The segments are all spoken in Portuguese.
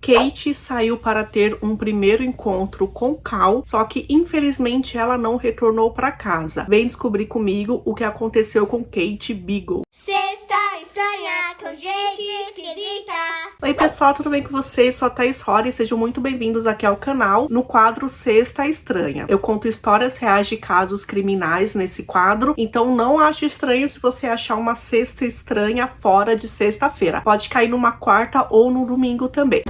Kate saiu para ter um primeiro encontro com Cal, só que infelizmente ela não retornou para casa. Vem descobrir comigo o que aconteceu com Kate Beagle. Sexta estranha com gente esquisita. Oi pessoal, tudo bem com vocês? Sou a Thaís Rory e sejam muito bem-vindos aqui ao canal no quadro Sexta Estranha. Eu conto histórias reais de casos criminais nesse quadro, então não ache estranho se você achar uma sexta estranha fora de sexta-feira. Pode cair numa quarta ou no domingo também.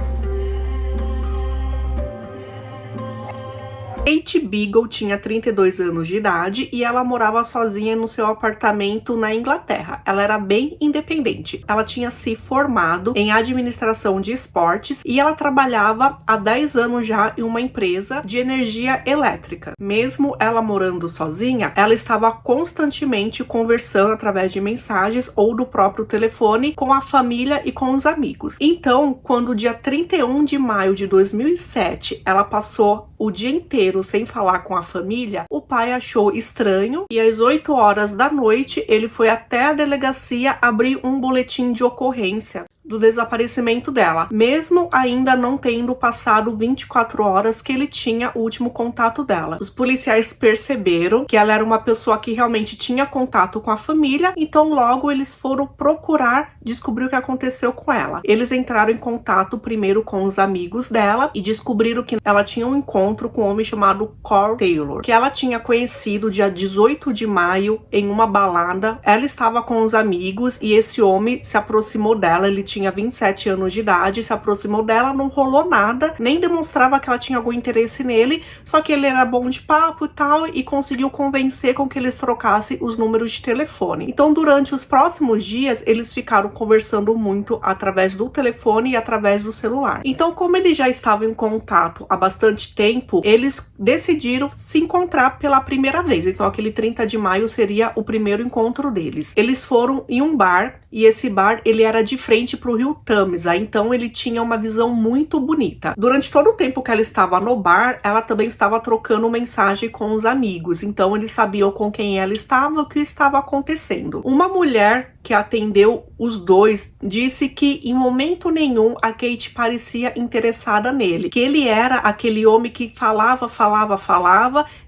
Kate Beagle tinha 32 anos de idade e ela morava sozinha no seu apartamento na Inglaterra. Ela era bem independente. Ela tinha se formado em administração de esportes e ela trabalhava há 10 anos já em uma empresa de energia elétrica. Mesmo ela morando sozinha, ela estava constantemente conversando através de mensagens ou do próprio telefone com a família e com os amigos. Então, quando dia 31 de maio de 2007, ela passou o dia inteiro sem falar com a família, o pai achou estranho e às 8 horas da noite ele foi até a delegacia abrir um boletim de ocorrência do desaparecimento dela, mesmo ainda não tendo passado 24 horas que ele tinha o último contato dela. Os policiais perceberam que ela era uma pessoa que realmente tinha contato com a família, então logo eles foram procurar descobrir o que aconteceu com ela. Eles entraram em contato primeiro com os amigos dela e descobriram que ela tinha um encontro com um homem chamado Carl Taylor, que ela tinha conhecido dia 18 de maio em uma balada. Ela estava com os amigos e esse homem se aproximou dela, ele tinha 27 anos de idade, se aproximou dela, não rolou nada, nem demonstrava que ela tinha algum interesse nele, só que ele era bom de papo e tal, e conseguiu convencer com que eles trocassem os números de telefone. Então, durante os próximos dias, eles ficaram conversando muito através do telefone e através do celular. Então, como eles já estavam em contato há bastante tempo, eles decidiram se encontrar pela primeira vez. Então, aquele 30 de maio seria o primeiro encontro deles. Eles foram em um bar, e esse bar, ele era de frente pro rio Tamisa, então ele tinha uma visão muito bonita. Durante todo o tempo que ela estava no bar, ela também estava trocando mensagem com os amigos, então eles sabiam com quem ela estava, o que estava acontecendo. Uma mulher que atendeu os dois disse que em momento nenhum a Kate parecia interessada nele, que ele era aquele homem que falava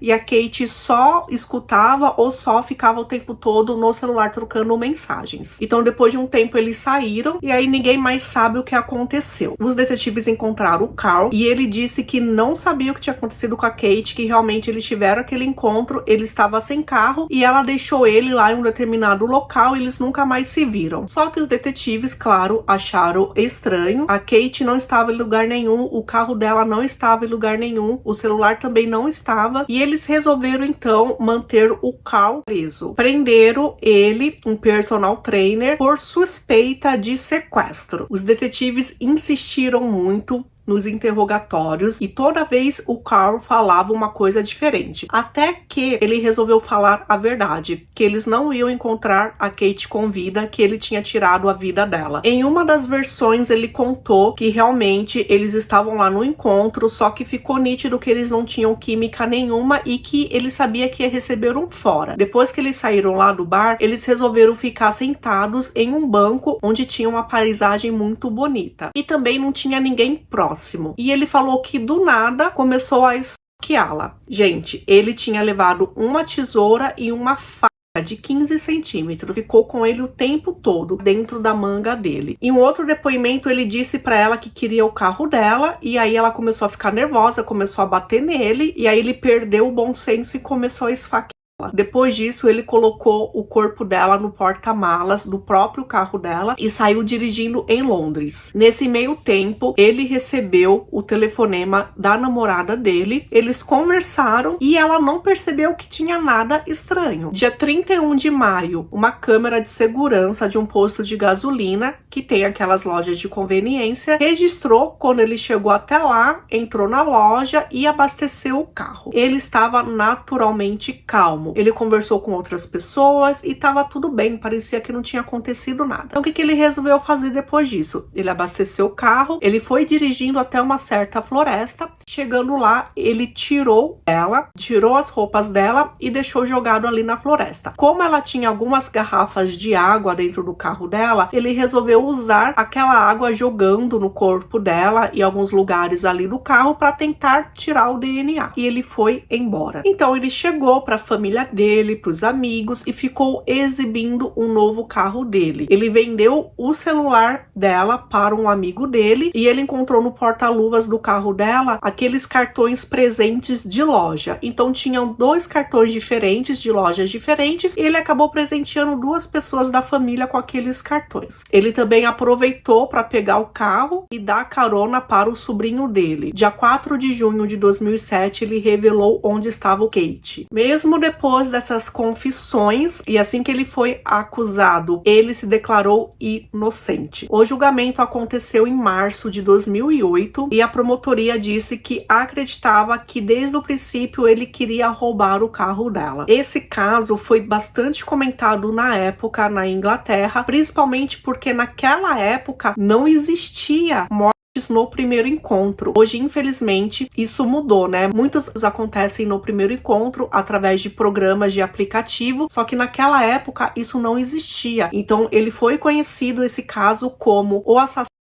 e a Kate só escutava ou só ficava o tempo todo no celular trocando mensagens. Então depois de um tempo eles saíram e aí ninguém mais sabe o que aconteceu. Os detetives encontraram o Carl e ele disse que não sabia o que tinha acontecido com a Kate, que realmente eles tiveram aquele encontro, ele estava sem carro e ela deixou ele lá em um determinado local e eles nunca mais se viram. Só que os detetives, claro, acharam estranho. A Kate não estava em lugar nenhum, o carro dela não estava em lugar nenhum, o celular também não estava e eles resolveram então manter o Carl preso. Prenderam ele, um personal trainer, por suspeita de sequestro. Os detetives insistiram muito nos interrogatórios e toda vez o Carl falava uma coisa diferente, até que ele resolveu falar a verdade, que eles não iam encontrar a Kate com vida, que ele tinha tirado a vida dela. Em uma das versões ele contou que realmente eles estavam lá no encontro, só que ficou nítido que eles não tinham química nenhuma e que ele sabia que ia receber um fora. Depois que eles saíram lá do bar, eles resolveram ficar sentados em um banco onde tinha uma paisagem muito bonita e também não tinha ninguém próximo. E ele falou que do nada começou a esfaqueá-la. Gente, ele tinha levado uma tesoura e uma faca de 15 centímetros. Ficou com ele o tempo todo dentro da manga dele. Em um outro depoimento, ele disse pra ela que queria o carro dela e aí ela começou a ficar nervosa, começou a bater nele e aí ele perdeu o bom senso e começou a esfaquear. Depois disso, ele colocou o corpo dela no porta-malas do próprio carro dela e saiu dirigindo em Londres. Nesse meio tempo, ele recebeu o telefonema da namorada dele, eles conversaram e ela não percebeu que tinha nada estranho. Dia 31 de maio, uma câmera de segurança de um posto de gasolina, que tem aquelas lojas de conveniência, registrou quando ele chegou até lá, entrou na loja e abasteceu o carro. Ele estava naturalmente calmo. Ele conversou com outras pessoas e tava tudo bem, parecia que não tinha acontecido nada. Então o que ele resolveu fazer depois disso? Ele abasteceu o carro, ele foi dirigindo até uma certa floresta, Chegando lá, ele tirou as roupas dela e deixou jogado ali na floresta. Como ela tinha algumas garrafas de água dentro do carro dela, ele resolveu usar aquela água jogando no corpo dela e alguns lugares ali do carro para tentar tirar o DNA. E ele foi embora. Então ele chegou para a família dele, para os amigos e ficou exibindo um novo carro dele. Ele vendeu o celular dela para um amigo dele e ele encontrou no porta-luvas do carro dela aqueles cartões presentes de loja. Então tinham 2 cartões diferentes de lojas diferentes e ele acabou presenteando 2 pessoas da família com aqueles cartões. Ele também aproveitou para pegar o carro e dar carona para o sobrinho dele. Dia 4 de junho de 2007, ele revelou onde estava o Kate. Mesmo depois dessas confissões e assim que ele foi acusado, ele se declarou inocente. O julgamento aconteceu em março de 2008 e a promotoria disse que acreditava que desde o princípio ele queria roubar o carro dela. Esse caso foi bastante comentado na época na Inglaterra, principalmente porque naquela época não existia mortes no primeiro encontro. Hoje, infelizmente, isso mudou, né? Muitos acontecem no primeiro encontro através de programas de aplicativo, só que naquela época isso não existia. Então, ele foi conhecido, esse caso, como o assassinato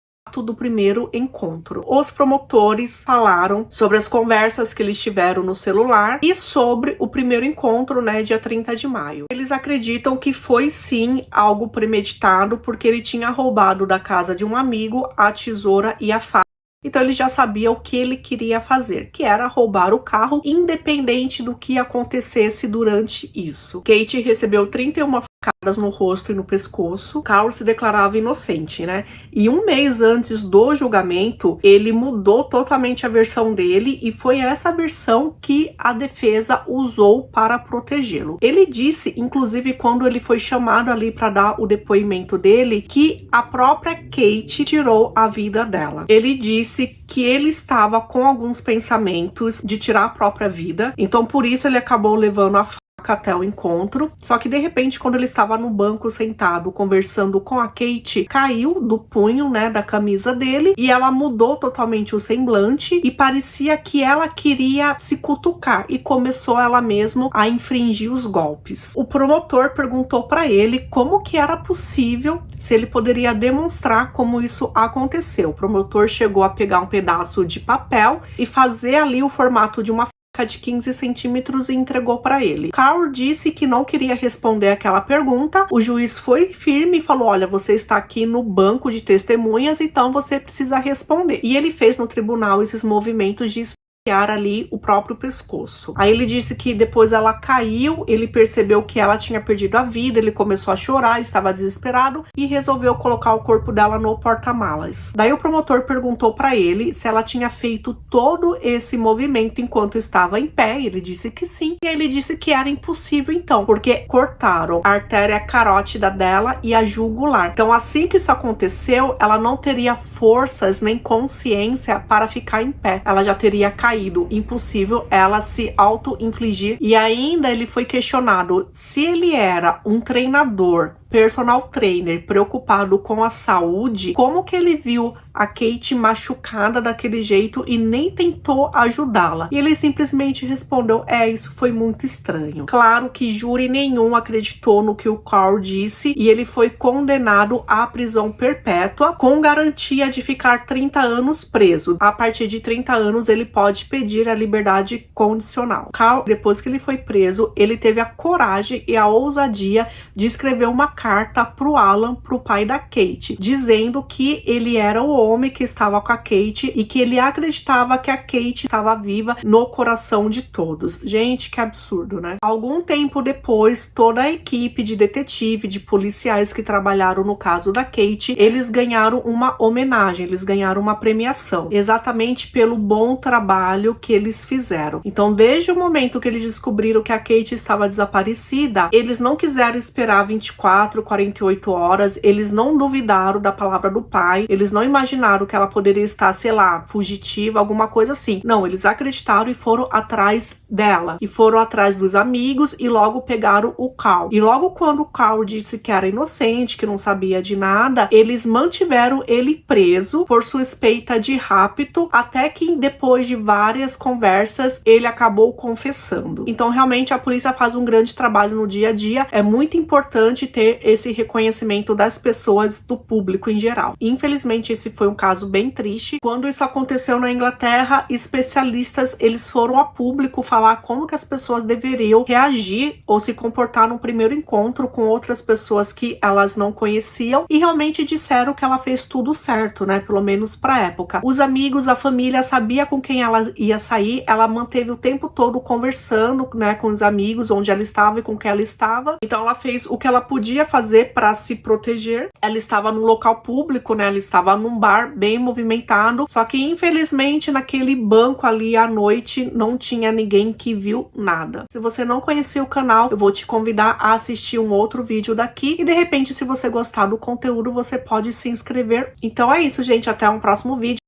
do primeiro encontro. Os promotores falaram sobre as conversas que eles tiveram no celular e sobre o primeiro encontro, né, dia 30 de maio. Eles acreditam que foi sim algo premeditado porque ele tinha roubado da casa de um amigo a tesoura e a faca. Então ele já sabia o que ele queria fazer, que era roubar o carro, independente do que acontecesse durante isso. Kate recebeu 31 facadas no rosto e no pescoço. Carl se declarava inocente, né? E um mês antes do julgamento, ele mudou totalmente a versão dele e foi essa versão que a defesa usou para protegê-lo. Ele disse, inclusive, quando ele foi chamado ali para dar o depoimento dele, que a própria Kate tirou a vida dela. Ele disse que ele estava com alguns pensamentos de tirar a própria vida, então por isso ele acabou levando a faca até o encontro, só que de repente quando ele estava no banco sentado conversando com a Kate, caiu do punho, né, da camisa dele e ela mudou totalmente o semblante e parecia que ela queria se cutucar e começou ela mesma a infringir os golpes. O promotor perguntou para ele como que era possível, se ele poderia demonstrar como isso aconteceu. O promotor chegou a pegar um pedaço de papel e fazer ali o formato de uma de 15 centímetros e entregou para ele. Carl disse que não queria responder aquela pergunta. O juiz foi firme e falou: olha, você está aqui no banco de testemunhas, então você precisa responder. E ele fez no tribunal esses movimentos de ali o próprio pescoço. Aí ele disse que depois ela caiu, ele percebeu que ela tinha perdido a vida, ele começou a chorar, estava desesperado e resolveu colocar o corpo dela no porta-malas. Daí o promotor perguntou para ele se ela tinha feito todo esse movimento enquanto estava em pé, ele disse que sim, e aí ele disse que era impossível então, porque cortaram a artéria carótida dela e a jugular. Então assim que isso aconteceu, ela não teria forças nem consciência para ficar em pé, ela já teria caído. Impossível ela se auto-infligir. E ainda ele foi questionado se ele era um treinador, personal trainer, preocupado com a saúde, como que ele viu a Kate machucada daquele jeito e nem tentou ajudá-la. E ele simplesmente respondeu: isso foi muito estranho. Claro que júri nenhum acreditou no que o Carl disse e ele foi condenado à prisão perpétua com garantia de ficar 30 anos preso. A partir de 30 anos ele pode pedir a liberdade condicional. Carl, depois que ele foi preso, ele teve a coragem e a ousadia de escrever uma carta pro Alan, pro pai da Kate, dizendo que ele era o homem que estava com a Kate e que ele acreditava que a Kate estava viva no coração de todos. Gente, que absurdo, né? Algum tempo depois, toda a equipe de detetive, de policiais que trabalharam no caso da Kate, eles ganharam uma homenagem, eles ganharam uma premiação, exatamente pelo bom trabalho que eles fizeram. Então, desde o momento que eles descobriram que a Kate estava desaparecida, eles não quiseram esperar 24 24, 48 horas, eles não duvidaram da palavra do pai, eles não imaginaram que ela poderia estar, sei lá, fugitiva, alguma coisa assim. Não, eles acreditaram e foram atrás dela. E foram atrás dos amigos e logo pegaram o Carl. E logo quando o Carl disse que era inocente, que não sabia de nada, eles mantiveram ele preso por suspeita de rapto, até que depois de várias conversas, ele acabou confessando. Então, realmente, a polícia faz um grande trabalho no dia a dia. É muito importante ter esse reconhecimento das pessoas, do público em geral. Infelizmente, esse foi um caso bem triste. Quando isso aconteceu na Inglaterra, especialistas, eles foram a público falar como que as pessoas deveriam reagir ou se comportar no primeiro encontro com outras pessoas que elas não conheciam, e realmente disseram que ela fez tudo certo, né? Pelo menos pra época. Os amigos, a família sabia com quem ela ia sair, ela manteve o tempo todo conversando, né, com os amigos, onde ela estava e com quem ela estava. Então ela fez o que ela podia fazer para se proteger. Ela estava num local público, né? Ela estava num bar bem movimentado, só que infelizmente naquele banco ali à noite não tinha ninguém que viu nada. Se você não conhecia o canal, eu vou te convidar a assistir um outro vídeo daqui e de repente, se você gostar do conteúdo, você pode se inscrever. Então é isso, gente, até um próximo vídeo.